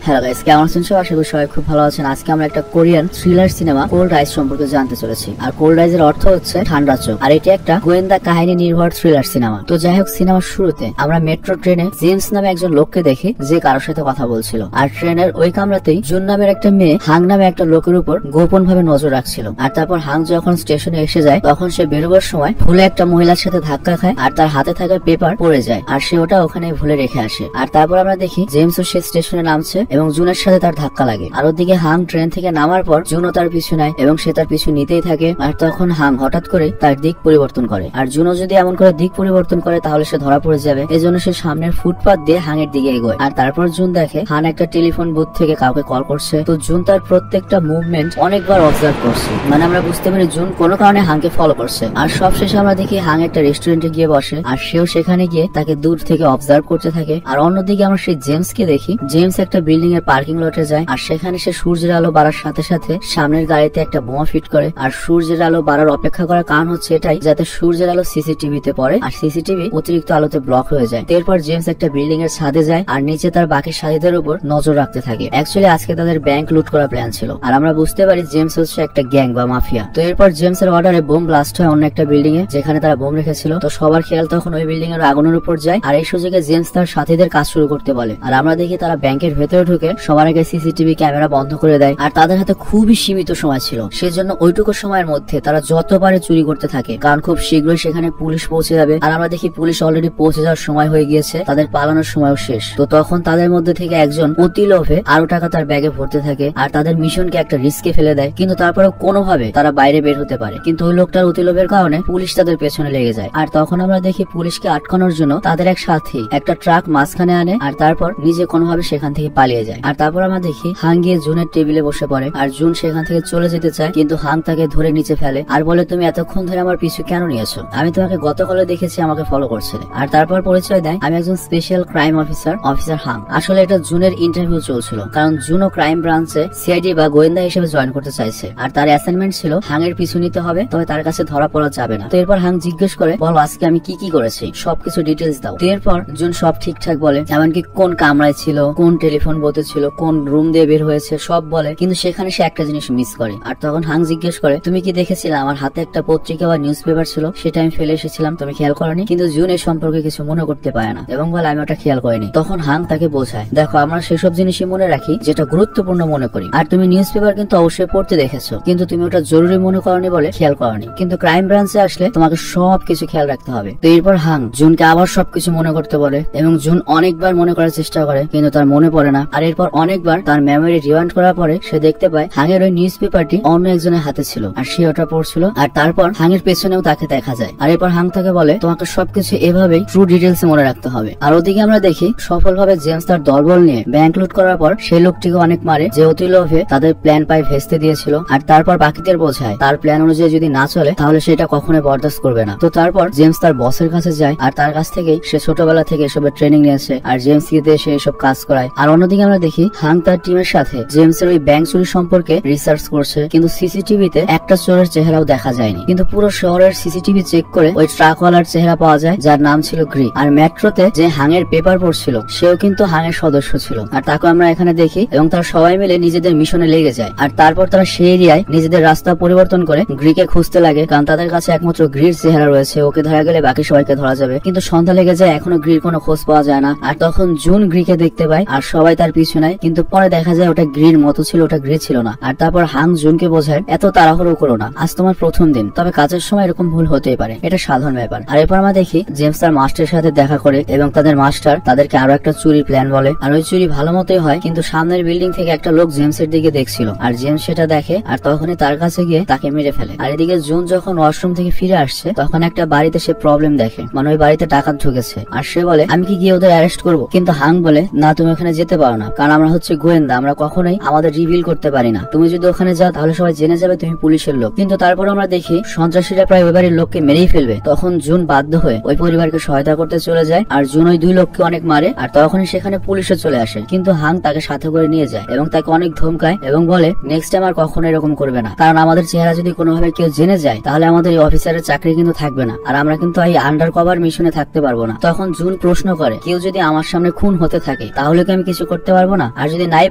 Hello guys, কেমন আছেন সবাই? আশা করি সবাই খুব ভালো আছেন। আজকে আমরা একটা Korean thriller cinema cold rise সম্পর্কে জানতে চলেছি। আর কোল্ড রাইজের অর্থ হচ্ছে ঠান্ডা চোখ। আর এটি একটা গোয়েন্দা কাহিনী নির্ভর থ্রিলার সিনেমা। তো যাই হোক, সিনেমার শুরুতে আমরা মেট্রো ট্রেনে জেমস নামে একজন লোককে দেখি যে কারোর সাথে কথা বলছিল। আর ট্রেনের ওই কামরাতেই জুন নামের একটা মেয়ে হাং নামে একটা লোকের উপর গোপন ভাবে নজর রাখছিল। আর তারপর হাং যখন স্টেশনে এসে যায় তখন সে বেরোবার সময় ভুলে একটা মহিলার সাথে ধাক্কা খায় আর তার হাতে থাকা পেপার পড়ে যায় আর সে ওটা ওখানে ভুলে রেখে আসে। আর তারপর আমরা দেখি জেমসও সে স্টেশনে নামছে এবং জুনের সাথে তার ধাক্কা লাগে। আর ওদিকে হাং ট্রেন থেকে নামার পর জুনও তার পিছু নেয় এবং সে তার পিছু নিতেই থাকে। আর তখন হাং হঠাৎ করে তার দিক পরিবর্তন করে। আর জুনও যদি এমন করে দিক পরিবর্তন করে তাহলে সে ধরা পড়ে যাবে। এজন্য সে সামনের ফুটপাথ দিয়ে হাঙের দিকে এগোয়। আর তারপর জুন দেখে হাং একটা টেলিফোন বুথ থেকে কাউকে কল করছে। তো জুন তার প্রত্যেকটা মুভমেন্ট অনেকবার অবজার্ভ করছে। মানে আমরা বুঝতে পারি জুন কোনো কারণে হাংকে ফলো করছে। আর সবশেষে আমরা দেখি হাং একটা রেস্টুরেন্টে গিয়ে বসে আর সেও সেখানে গিয়ে তাকে দূর থেকে অবজার্ভ করতে থাকে। আর অন্যদিকে আমরা সেই জেমসকে দেখি। জেমস একটা বিল্ডিং এর পার্কিং লটে যায় আর সেখানে সে সূর্যের আলো বাড়ার সাথে সাথে সামনের গাড়িতে একটা বোমা ফিট করে। আর সূর্যের আলো বাড়ার অপেক্ষা করার কারণ হচ্ছে এটাই যাতে সূর্যের আলো সিসিটিভিতে পড়ে আর সিসিটিভি অতিরিক্ত আলোতে ব্লক হয়ে যায়। এরপর জেমস একটা বিল্ডিং এর ছাদে যায় আর নিচে তার বাকি সাথীদের উপর নজর রাখতে থাকে। অ্যাকচুয়ালি আজকে তাদের ব্যাংক লুট করার প্ল্যান ছিল। আর আমরা বুঝতে পারি জেমস হচ্ছে একটা গ্যাং বা মাফিয়া। তো এরপর জেমস এর অর্ডারে বোম ব্লাস্ট হয় অন্য একটা বিল্ডিং এ যেখানে তারা বোম রেখেছিল। তো সবার খেয়াল তখন ওই বিল্ডিং এর আগুনের উপর যায়। আর এই সুযোগে জেমস তার সাথীদের কাজ শুরু করতে বলে। আর আমরা দেখি তারা ব্যাংকের ভেতরে ঢুকে সবার আগে সিসিটিভি ক্যামেরা বন্ধ করে দেয়। আর তাদের হাতে খুবই সীমিত সময় ছিল, সেজন্য ওইটুকু সময়ের মধ্যে তারা যত পারে চুরি করতে থাকে, কারণ খুব শীঘ্রই সেখানে পুলিশ পৌঁছে যাবে। আর আমরা দেখি পুলিশ অলরেডি পৌঁছে যাওয়ার সময় হয়ে গিয়েছে, তাদের পালানোর সময়ও শেষ। তো তখন তাদের মধ্যে থেকে একজন অতি লোভে আরো টাকা তার ব্যাগে ভরতে থাকে আর তাদের মিশনকে একটা রিস্কে ফেলে দেয়। কিন্তু তারপরেও কোনোভাবে তারা বাইরে বের হতে পারে। কিন্তু ওই লোকটার অতি লোভের কারণে পুলিশ তাদের পেছনে লেগে যায়। আর তখন আমরা দেখি পুলিশকে আটকানোর জন্য তাদের এক সাথী একটা ট্রাক মাঝখানে আনে আর তারপর নিজে কোনোভাবে সেখান থেকে পালিয়ে যায়। আর তারপর আমরা দেখি হাং গিয়ে জুনের টেবিলে বসে পড়ে আর জুন সেখান থেকে চলে যেতে চায়, কিন্তু হাং তাকে ধরে নিচে ফেলে আর বলে, তুমি এতক্ষণ ধরে আমার পিছু কেন নিয়েছো? আমি তোমাকে গতকালে দেখেছি আমাকে ফলো করছিলে। আর তারপর পরিচয় দেয়, আমি একজন special crime officer, officer Hang. আসলে এটা জুনের ইন্টারভিউ চলছিল, কারণ জুনও ক্রাইম ব্রাঞ্চে সিআইডি বা গোয়েন্দা হিসেবে জয়েন করতে চাইছে। আর তার অ্যাসাইনমেন্ট ছিল হাং এর পিছু নিতে হবে, তবে তার কাছে ধরা পড়া যাবে না। তো এরপর হাং জিজ্ঞেস করে, বলো আজকে আমি কি কি করেছি, সবকিছু ডিটেলস দাও। তো এরপর জুন সব ঠিকঠাক বলে, এমনকি কোন কামরায় ছিল, কোন টেলিফোন বুথে ছিল, কোন রুম দিয়ে বের হয়েছে সব বলে। কিন্তু সেখানে সে একটা জিনিস মিস করে। আর তখন হাং জিজ্ঞেস করে, তুমি কি দেখেছিলে আমার হাতে একটা পত্রিকা বা নিউজ পেপার ছিল, সেটা আমি ফেলে এসেছিলাম, তুমি খেয়াল করনি? কিন্তু জুন এর সম্পর্কে কিছু মনে করতে পারে না এবং বলে, আমি ওটা খেয়াল করিনি। তখন হাং তাকে বোঝায়, দেখো আমরা সেসব জিনিসই মনে রাখি যেটা গুরুত্বপূর্ণ মনে করি। আর তুমি নিউজ পেপার কিন্তু অবশ্যই পড়তে দেখেছো, কিন্তু তুমি ওটা জরুরি মনে করনি বলে খেয়াল করনি। কিন্তু ক্রাইম ব্রাঞ্চে আসলে তোমাকে সবকিছু খেয়াল রাখতে হবে। তো এরপর হাং জুনকে আবার সবকিছু মনে করতে বলে এবং জুন অনেকবার মনে করার চেষ্টা করে কিন্তু তার মনে পড়ে না। আর এরপর অনেকবার তার মেমোরি রিওয়াইন্ড করার পরে সে দেখতে পায় হাঙের ওই নিউজ পেপারটি অন্য একজনের হাতে ছিল আর সে ওটা পড়ছিল। আর তারপর হাঙের পেছনেও তাকে দেখা যায়। আর এরপর হাং তাকে বলে, তোমাকে সবকিছু এভাবেই ট্রু ডিটেলস মনে রাখতে হবে। আর ওদিকে আমরা দেখি সফলভাবে জেমস তার দলবল নিয়ে ব্যাংক লুট করার পর সেই লোকটিকে অনেক মারে যে অতি লোভে তাদের প্ল্যান পাই ভেস্তে দিয়েছিল। আর তারপর বাকিদের বোঝায় তার প্ল্যান অনুযায়ী যদি না চলে তাহলে সেটা কখনোই বরদাস্ত করবে না। তো তারপর জেমস তার বসের কাছে যায় আর তার কাছ থেকেই সে ছোটবেলা থেকে এসবের ট্রেনিং নিয়েছে আর জেমস কে দিয়ে সে এসব কাজ করায়। আর অন্যদিকে আমরা দেখি হাং তার টিমের সাথে জেমসের ওই ব্যাংক চুরি সম্পর্কে রিসার্চ করছে, কিন্তু সিসিটিভিতে একটা চোরের চেহারাও দেখা যায়নি। কিন্তু পুরো শহরের সিসিটিভি চেক করে ওই ট্রাকওয়ালার চেহারা পাওয়া যায় যার নাম ছিল গ্রি। আর মেট্রোতে যে হাঙের পেপার পড়ছিল সেও কিন্তু হাঙের সদস্য ছিল। আর তাকে আমরা এখানে দেখি এবং তারা সবাই মিলে নিজেদের মিশনে লেগে যায়। আর তারপর তারা সেই এরিয়ায় নিজেদের রাস্তা পরিবর্তন করে গ্রিকে খুঁজতে লাগে, কারণ তাদের কাছে একমাত্র গ্রির চেহারা রয়েছে, ওকে ধরা গেলে বাকি সবাইকে ধরা যাবে। কিন্তু সন্ধ্যা লেগে যায়, এখনো গ্রির কোনো খোঁজ পাওয়া যায় না। আর তখন জুন গ্রিকে দেখতে পায় আর সবাই তার পিছু নেয়, কিন্তু পরে দেখা যায় ওটা গ্রির মতো ছিল, ওটা গ্রি ছিল না। আর তারপর হাং জুনকে বোঝায়, এত তাড়াহুড়ো করো না, আজ তোমার প্রথম দিন, তবে কাজের সময় এরকম ভুল হতেই পারে, এটা সাধারণ ব্যাপার। আর এরপর আমরা দেখি জেমস তার মাস্টারের সাথে দেখা করে এবং তাদের মাস্টার তাদেরকে আরো একটা চুরির প্ল্যান বলে। আর ওই চুরি ভালো মতোই হয়, কিন্তু সামনের বিল্ডিং থেকে একটা লোক জেমসের দিকে দেখছিল আর জেমস সেটা দেখে আর তখনই তার কাছে গিয়ে তাকে মেরে ফেলে। আর এদিকে জুন যখন ওয়াশরুম থেকে ফিরে আসছে তখন একটা বাড়িতে সে প্রবলেম দেখে, মানে ওই বাড়িতে ডাকাত ঢুকেছে। আর সে বলে, আমি কি গিয়ে ওদের অ্যারেস্ট করবো? কিন্তু হাং বলে, না তুমি ওখানে যেতে পারো না, কারণ আমরা হচ্ছে গোয়েন্দা, আমরা কখনোই আমাদের রিভিল করতে পারি না। তুমি যদি ওখানে যাও তাহলে সবাই জেনে যাবে তুমি পুলিশের লোক। কিন্তু তারপর আমরা দেখি সন্ত্রাসীরা প্রায় ওই বাড়ির লোককে মেরেই ফেলবে। তখন জুন বাধ্য হয়ে ওই পরিবারকে সহায়তা করতে চলে যায় আর জুন ওই দুই লোককে অনেক মারে। আর তখনই সেখানে পুলিশও চলে আসে, কিন্তু হাং তাকে সাথে করে নিয়ে যায় এবং তাকে অনেক ধমকায় এবং বলে, নেক্সট টাইম আর কখনো এরকম করবে না, কারণ আমাদের চেহারা যদি কোনোভাবে কেউ জেনে যায় তাহলে আমাদের এই অফিসারের চাকরি কিন্তু থাকবে না আর আমরা কিন্তু এই আন্ডার কভার মিশনে থাকতে পারবো না। তখন জুন প্রশ্ন করে, কেউ যদি আমার সামনে খুন হতে থাকে তাহলে কি আমি কিছু করতে পারবো না, আর যদি নাই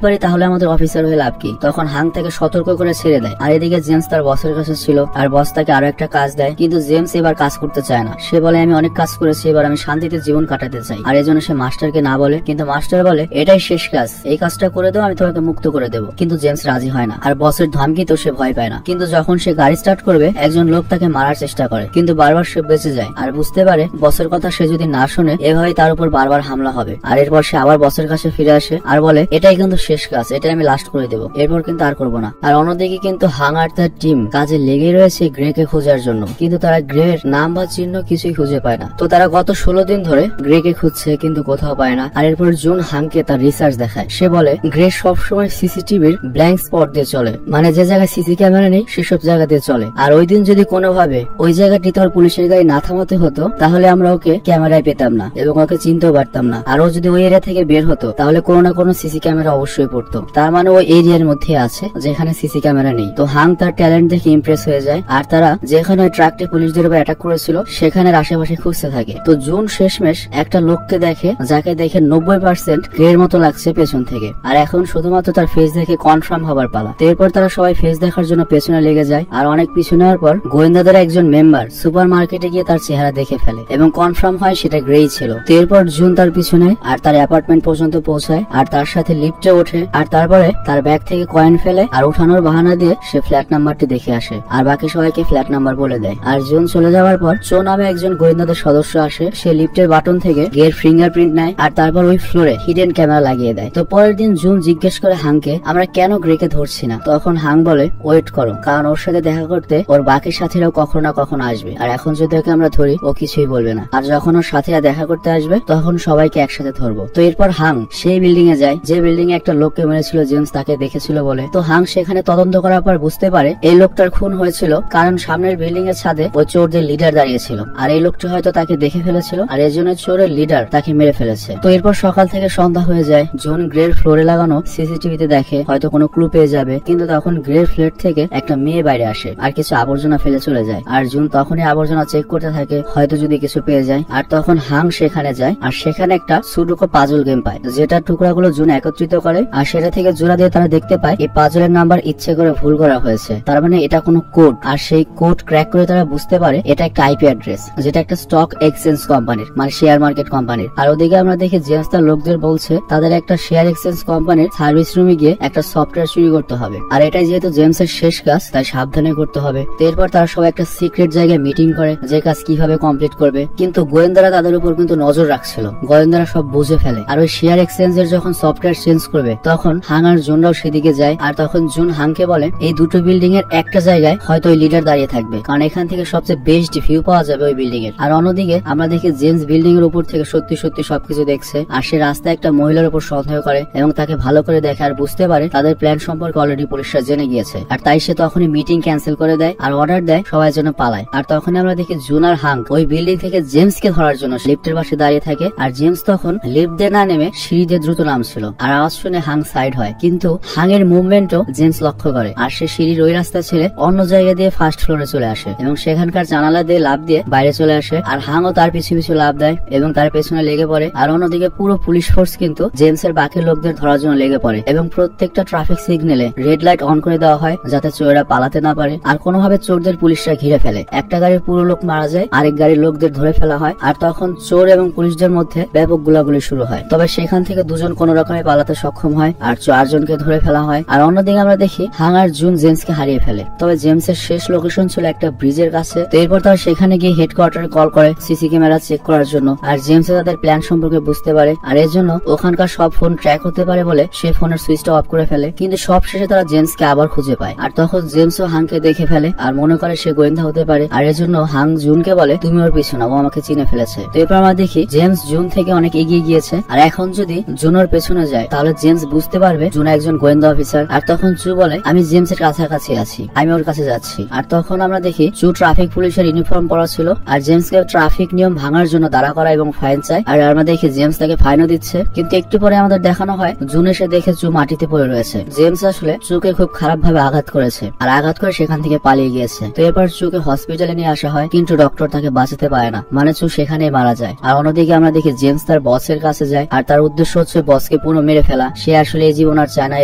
পারি তাহলে আমাদের অফিসার হয়ে লাভ কি। তখন হাং তাকে সতর্ক করে ছেড়ে দেয়। আর এদিকে জেমস তার বসের কাছে ছিল, আর বস তাকে আরো একটা কাজ দেয়, কিন্তু জেমস এবার কাজ করতে চায় না। সে বলে আমি অনেক কাজ করেছি, এবার আমি শান্তিতে জীবন কাটাতে চাই। আর এজন্য সে মাস্টারকে না বলে, কিন্তু মাস্টার বলে এটাই শেষ কাজ, এই কাজটা করে দাও, আমি তোমাকে মুক্ত করে দেবো। কিন্তু জেমস রাজি হয় না, আর বসের ধমকি তো সে ভয় পায় না। কিন্তু যখন সে গাড়ি স্টার্ট করবে একজন লোক তাকে মারার চেষ্টা করে, কিন্তু বারবার সে বেঁচে যায়। আর বুঝতে পারে বসের কথা সে যদি না শুনে এভাবে তার উপর বারবার হামলা হবে। আর এরপর সে আবার বসের কাছে ফিরে আসে আর বলে এটাই কিন্তু শেষ কাজ, এটা আমি লাস্ট করে দেবো, এরপর কিন্তু আর করবো না। আর অন্যদিকে কিন্তু হাং আর তার টিম কাজে লেগে রয়েছে গ্রেকে খোঁজার জন্য, কিন্তু তারা গ্রের নাম বা চিহ্ন কিছুই খুঁজে পায় না। তো তারা গত 16 দিন ধরে গ্রেকে খুঁজছে, কিন্তু কোথাও পায় না। আর এরপর জুন হাংকে তার রিসার্চ দেখায়। সে বলে গ্রে সবসময় সিসিটিভির ব্ল্যাঙ্ক স্পট দিয়ে চলে, মানে যে জায়গায় সিসি ক্যামেরা নেই সেসব জায়গা দিয়ে চলে। আর ওই দিন যদি কোনোভাবে ওই জায়গাটিতে ওর পুলিশের গাড়ি না থামাতে হতো তাহলে আমরা ওকে ক্যামেরায় পেতাম না এবং ওকে চিনতেও পারতাম না। আর ও যদি ওই এরিয়া থেকে বের হতো তাহলে কোনো না কোনো সিসি ক্যামেরা অবশ্যই পড়তো, তার মানে ওই এরিয়ার মধ্যে আছে যেখানে সিসি ক্যামেরা নেই। তো হাং তার ট্যালেন্ট দেখে ইমপ্রেস হয়ে যায়, আর তারা যেখানে ওই ট্রাকটি পুলিশদের উপর অ্যাটাক করেছিল সেখানে আশেপাশে খুঁজতে থাকে। তো জুন শেষমেশ একটা লোককে দেখে যাকে দেখে 90% গ্রের মতো লাগছে পেছন থেকে, আর এখন শুধুমাত্র তার ফেস দেখে কনফার্ম হবার পালা। তো এরপর তারা সবাই ফেস দেখার জন্য পেছনে লেগে যায়, আর অনেক পিছনে হওয়ার পর গোয়েন্দাদের একজন মেম্বার সুপার মার্কেটে গিয়ে তার চেহারা দেখে ফেলে এবং কনফার্ম হয় সেটা গ্রেই ছিল। তো এরপর জুন তার পিছনে আর তার অ্যাপার্টমেন্ট পর্যন্ত পৌঁছায়, আর তার সাথে লিফটে ওঠে, আর তারপরে তার ব্যাগ থেকে কয়েন ফেলে আর উঠানোর বাহানা দিয়ে সে ফ্ল্যাট নাম্বারটি দেখে আসে, আর বাকি সবাইকে ফ্ল্যাট নাম্বার বলে দেয়। আর জুন চলে যাওয়ার পর চো নামে একজন গোয়েন্দাদের সদস্য আসে, সে লিফটের বাটন থেকে গ্রের ফিঙ্গারপ্রিন্ট নেয় আর তারপর ওই ফ্লোরে হিডেন ক্যামেরা লাগিয়ে দেয়। তো পরের দিন জুন জিজ্ঞেস করে হাংকে আমরা কেন গ্রেকে ধরছি না। তখন হাং বলে ওয়েট করো, কারণ ওর সাথে দেখা করতে ওর বাকি সাথীরাও কখনো না কখনো আসবে, আর এখন যদি ওকে আমরা ধরি ও কিছুই বলবে না, আর যখন ওর সাথীরা দেখা করতে আসবে তখন সবাইকে একসাথে ধরবো। তো এরপর হাং সেই বিল্ডিং এ যায় যে বিল্ডিং এ একটা লোককে মেরেছিল জেমস তাকে দেখেছিল বলে। তো হাং সেখানে তদন্ত করার পর বুঝতে পারে এই লোকটার খুন হয়েছিল কারণ সামনের বিল্ডিং এর ছাদে ওই চোরদের লিডার দাঁড়িয়েছিল, আর এই লোকটি হয়তো তাকে দেখে ফেলেছিল আর এই জন্য চোরের লিডার তাকে মেরে ফেলেছে। তো এরপর সকাল থেকে সন্ধ্যা হয়ে যায়। জুন গ্রের ফ্লোরে লাগানো সিসিটিভিতে দেখে হয়তো কোনো ক্লু পেয়ে যাবে, কিন্তু তখন গ্রের ফ্ল্যাট থেকে একটা মেয়ে বাইরে আসে আর কিছু আবর্জনা ফেলে চলে যায়। আর জুন তখনই আবর্জনা চেক করতে থাকে হয়তো যদি কিছু পেয়ে যায়। আর তখন হাং সেখানে যায় আর সেখানে একটা সুডোকো পাজল গেম পায়, যেটার টুকরাগুলো জুন একত্রিত করে, আর সেটা থেকে জোড়া দিয়ে তারা দেখতে পায় এই পাজলের নাম্বার ইচ্ছে করে ভুল করা হয়েছে, তার মানে এটা কোনো কোড। আর সেই কোড ক্র্যাক করে তারা বুঝতে পারে এটা একটা আইপি অ্যাড্রেস, যেটা একটা স্টক এক্সচেঞ্জ কোম্পানির, মানে শেয়ার মার্কেট কোম্পানির। আর ওদিকে আমরা দেখি জেমস তার লোকদের বলছে তাদের একটা শেয়ার এক্সচেঞ্জ কোম্পানির সার্ভিস রুমে গিয়ে একটা সফটওয়্যার চুরি করতে হবে, আর এটাই যেহেতু জেমসের শেষ কাজ তাই সাবধানে করতে হবে। তো এরপর তারা সবাই একটা সিক্রেট জায়গায় মিটিং করে যে কাজ কিভাবে কমপ্লিট করবে, কিন্তু গোয়েন্দারা তাদের উপর কিন্তু নজর রাখছিল, গোয়েন্দারা সব বুঝে ফেলে। আর ওই শেয়ার এক্সচেঞ্জের যখন সফটওয়্যার চেঞ্জ করবে তখন হাং আর জুনরাও সেদিকে যায়, আর তখন জুন হাংকে বলে এই দুটো বিল্ডিং এর একটা জায়গায় হয়তো ওই লিডার দাঁড়িয়ে থাকবে, কারণ এখান থেকে সবচেয়ে বেস্ট ভিউ পাওয়া যাবে ওই বিল্ডিং এর। আর অন্যদিকে আমরা দেখি জেমস বিল্ডিং এর উপর থেকে সত্যি সত্যি সবকিছু দেখছে, আর সে রাস্তায় একটা মহিলার উপর সন্দেহ করে এবং তাকে ভালো করে দেখে আর বুঝতে পারে তাদের প্ল্যান সম্পর্কে অলরেডি পুলিশরা জেনে গিয়েছে। আর তাই সে তখনই মিটিং ক্যান্সেল করে দেয় আর অর্ডার দেয় সবাই যেন পালায়। আর তখন আমরা দেখি জুন আর হাং ওই বিল্ডিং থেকে জেমসকে ধরার জন্য লিফটের পাশে দাঁড়িয়ে থাকে, আর জেমস তখন লিফট দিয়ে না নেমে সিঁড়ি দিয়ে দ্রুত নামছিল, আর আওয়াজ শুনে হাং সাইড হয়, কিন্তু হাং এর মুভমেন্টও জেমস লক্ষ্য করে, আর সে সিঁড়ির ওই রাস্তা ছেড়ে অন্য জায়গা দিয়ে ফার্স্ট ফ্লোরে চলে আসে এবং সেখানকার জানালা দিয়ে লাফ দিয়ে বাইরে চলে আসে। আর হাংও তার পিছু পিছু লাফ দেয় এবং তার পেছনে লেগে পড়ে। আর অন্যদিকে পুরো পুলিশ ফোর্স কিন্তু জেমসের বাকি লোকদের ধরার জন্য লেগে পড়ে এবং প্রত্যেকটা ট্রাফিক সিগন্যালে রেড লাইট অন করে দেওয়া হয় যাতে চোরেরা পালাতে না পারে। আর কোনোভাবে চোরদের পুলিশরা ঘিরে ফেলে, একটা গাড়ির পুরো লোক মারা যায়, আরেক গাড়ির লোকদের ধরে ফেলা হয়। আর তখন চোর এবং পুলিশদের মধ্যে ব্যাপক গোলাগুলি শুরু হয়, তবে সেখান থেকে দুজন কোন রকমে পালাতে সক্ষম হয় আর 4 জনকে ধরে ফেলা হয়। আর অন্যদিকে আমরা দেখি হাং আর জুন জেমসকে হারিয়ে ফেলে, তবে জেমসের শেষ লোকেশন ছিল একটা ব্রিজের কাছে। তো এরপর তারা সেখানে গিয়ে হেডকোয়ার্টারে কল করে সিসি ক্যামেরা চেক করার জন্য, আর জেমস তাদের প্ল্যান সম্পর্কে বুঝতে পারে, আর এর জন্য ওখানকার সব ফোন ট্র্যাক হতে পারে বলে সে ফোনের সুইচটা অফ করে ফেলে। কিন্তু সব শেষে তারা জেমসকে আবার খুঁজে পায়, আর তখন জেমসও হাংকে দেখে ফেলে আর মনে করে সে গোয়েন্দা হতে পারে, আর এর জন্য হাং জুনকে বলে তুমি ওর পিছু না, ও আমাকে চিনে ফেলেছে। তো এরপর আমরা দেখি জেমস জুন থেকে অনেক এগিয়ে গিয়েছে, আর এখন যদি জুন ওর পেছনে যায় তাহলে জেমস বুঝতে পারবে জুন একজন গোয়েন্দা অফিসার। আর তখন চু বলে আমি জেমসের কাছাকাছি আছি, আমি ওর কাছে যাচ্ছি। আর তখন আমরা দেখি চু ট্রাফিক পুলিশের ইউনিফর্ম পরা ছিল, আর জেমসকে ট্রাফিক নিয়ম ভাঙার জন্য দাঁড়া করা এবং ফাইন চায়, আর আমরা দেখি জেমস তাকে ফাইনও দিচ্ছে। কিন্তু একটু পরে আমাদের দেখানো হয় জুন এসে দেখে চু মাটিতে পড়ে রয়েছে। জেমস আসলে চুকে খুব খারাপ ভাবে আঘাত করেছে আর আঘাত করে সেখান থেকে পালিয়ে গিয়েছে। তো এরপর চুকে হসপিটালে নিয়ে আসা হয়, কিন্তু ডক্টর তাকে বাঁচাতে পারে না, মানে চু সেখানেই মারা যায়। আর অন্যদিকে আমরা দেখি জেমস তার বসের কাছে যায়, আর তার উদ্দেশ্য হচ্ছে বসকে জেমসকে পুরো মেরে ফেলা। সে আসলে এই জীবন আর চায় না,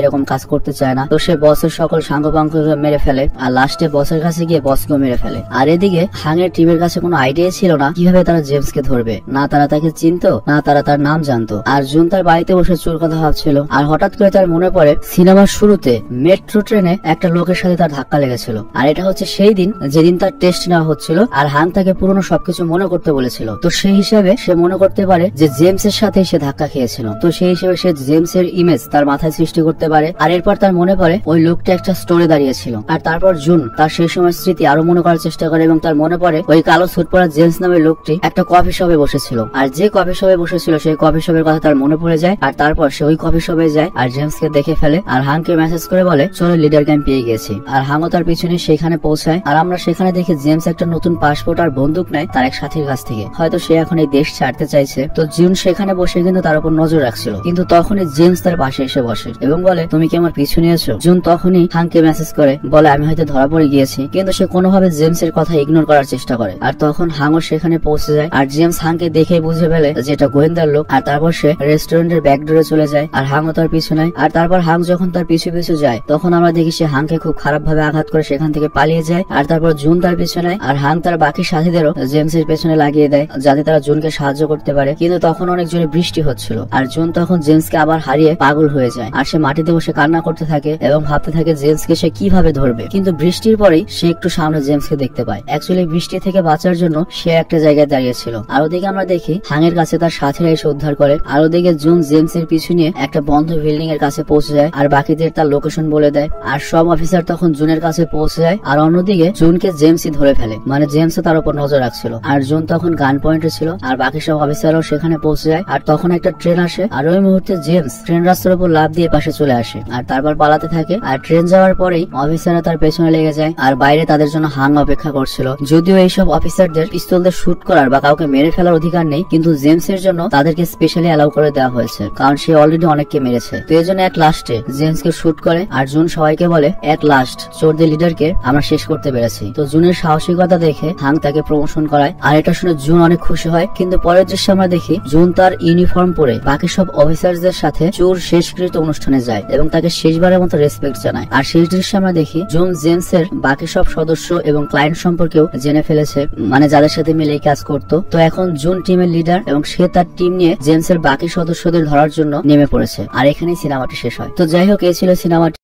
এরকম কাজ করতে চায় না। তো সে বসের সকল সাঙ্গপাঙ্গকে মেরে ফেলে আর লাস্টে বসের কাছে গিয়ে বসকেও মেরে ফেলে। আর এদিকে হাঙের টিমের কাছে কোনো আইডিয়া ছিল না কিভাবে তারা জেমসকে ধরবে। না তারা তাকে চিনতো, না তারা তার নাম জানতো। আর জুন তার বাড়িতে বসে চোর কথা ভাবছিল। আর হঠাৎ করে তার মনে পড়ে সিনেমার শুরুতে মেট্রো ট্রেনে একটা লোকের সাথে তার ধাক্কা লেগেছিল। আর এটা হচ্ছে সেই দিন যেদিন তার টেস্ট নেওয়া হচ্ছিল আর হাং তাকে পুরনো সবকিছু মনে করতে বলেছিল। তো সেই হিসাবে সে মনে করতে পারে যে জেমসের সাথে সে ধাক্কা খেয়েছিল। তো সেই হিসেবে সে জেমসের ইমেজ তার মাথায় সৃষ্টি করতে পারে। আর এরপর তার মনে পড়ে ওই লোকটা একটা স্টোরে দাঁড়িয়েছিল। আর তারপর জুন তার সেই সময় স্মৃতি আরো মনে করার চেষ্টা করে এবং তার মনে পড়ে ওই কালো স্যুট পরা জেমস নামের লোকটি একটা কফি শপে বসেছিল। আর যে কফি শপে বসেছিল সেই কফি শপের কথা তার মনে পড়ে যায়। আর তারপর সে ওই কফি শপে যায় আর জেমসকে দেখে ফেলে আর হাংকে মেসেজ করে বলে চলো লিডার ক্যাম্প পেয়ে গেছি। আর হাংও তার পিছনে সেখানে পৌঁছায়। আর আমরা সেখানে দেখি জেমস একটা নতুন পাসপোর্ট আর বন্দুক নেয় তার এক সাথীর কাছ থেকে। হয়তো সে এখন এই দেশ ছাড়তে চাইছে। তো জুন সেখানে বসে কিন্তু তার উপর নজর রাখছিল। কিন্তু তখনই জেমস তার পাশে এসে বসে এবং বলে তুমি কি আমার পিছু নিয়েছো? জুন তখনই হাংকে মেসেজ করে বলে আমি হয়তো ধরা পড়ে গিয়েছি। কিন্তু সে কোনোভাবে জেমস এর কথা ইগনোর করার চেষ্টা করে। আর তখন হাংও সেখানে পৌঁছে যায় আর জেমস হাংকে দেখে বুঝে ফেলে যে এটা গোয়েন্দার লোক। আর তারপর সে রেস্টুরেন্টের ব্যাক ডোরে চলে যায় আর হাংও তার পিছু নেয়। আর তারপর হাং যখন তার পিছু পিছু যায় তখন আমরা দেখি সে হাংকে খুব খারাপ ভাবে আঘাত করে সেখান থেকে পালিয়ে যায়। আর তারপর জুন তার পিছনে আর হাং তার বাকি সাথীদেরও জেমসের পেছনে লাগিয়ে দেয় যাতে তারা জুনকে সাহায্য করতে পারে। কিন্তু তখন অনেক জোরে বৃষ্টি হচ্ছিল আর জুন তখন জেমসকে আবার হারিয়ে পাগল হয়ে যায়। আর সে মাটিতে বসে কান্না করতে থাকে এবং ভাবতে থাকে জেমসকে সে কিভাবে ধরবে। কিন্তু বৃষ্টির পরেই সে একটু সামনে জেমসকে দেখতে পায়। অ্যাকচুয়ালি বৃষ্টি থেকে বাঁচার জন্য সে একটা জায়গায় দাঁড়িয়েছিল। আর ওদিকে আমরা দেখি হাঙের কাছে তার সাথীরা এসে উদ্ধার করে। আর ওদিকে জুন জেমসের পিছু নিয়ে একটা বন্ধ বিল্ডিং এর কাছে পৌঁছে যায় আর বাকিদের তার লোকেশন বলে দেয়। আর সব অফিসার তখন জুনের কাছে পৌঁছে যায়। আর অন্যদিকে জুনকে জেমসই ধরে ফেলে, মানে জেমসও তার উপর নজর রাখছিল। আর জুন তখন গান পয়েন্টে ছিল আর বাকি সব অফিসারও সেখানে পৌঁছে যায়। আর তখন একটা ট্রেন আসে আর ওই মুহূর্তে জেমস ট্রেন রাস্তার উপর লাফ দিয়ে পাশে চলে আসে আর তারপর পালাতে থাকে। আর ট্রেন যাওয়ার পরেই অফিসাররা তার পেছনে লেগে যায় আর বাইরে তাদের জন্য হাং অপেক্ষা করছিল। যদিও এইসব অফিসারদের পিস্তল দিয়ে শুট করার বা কাউকে মেরে ফেলার অধিকার নেই, কিন্তু জেমসের জন্য তাদেরকে স্পেশালি অ্যালাউ করে দেওয়া হয়েছে কারণ সে অলরেডি অনেককে মেরেছে। তো এই জন্য এক লাস্টে জেমসকে শুট করে আর জুন সবাইকে বলে এক লাস্ট চোরদের লিডারকে আমরা শেষ করতে পেরেছি। তো জুনের সাহসিকতা দেখে হাং তাকে প্রমোশন করায় আর এটা শুনে জুন অনেক খুশি হয়। কিন্তু পরের দৃশ্যে আমরা দেখি জুন তার ইউনিফর্ম পরে বাকি সব অফিসারদের সাথে চোর শেষকৃত অনুষ্ঠানে যায় এবং তাকে শেষবারের মতো রেসপেক্ট জানায়। আর শেষ দৃশ্যে আমরা দেখি জুন জেমসের বাকি সব সদস্য এবং ক্লায়েন্ট সম্পর্কেও জেনে ফেলেছে, মানে যাদের সাথে মিলে এই কাজ করতো। তো এখন জুন টিমের লিডার এবং সে তার টিম নিয়ে জেমসের বাকি সদস্যদের ধরার জন্য নেমে পড়েছে। আর এখানেই সিনেমাটি শেষ হয়। তো যাই হোক, এই ছিল সিনেমাটি।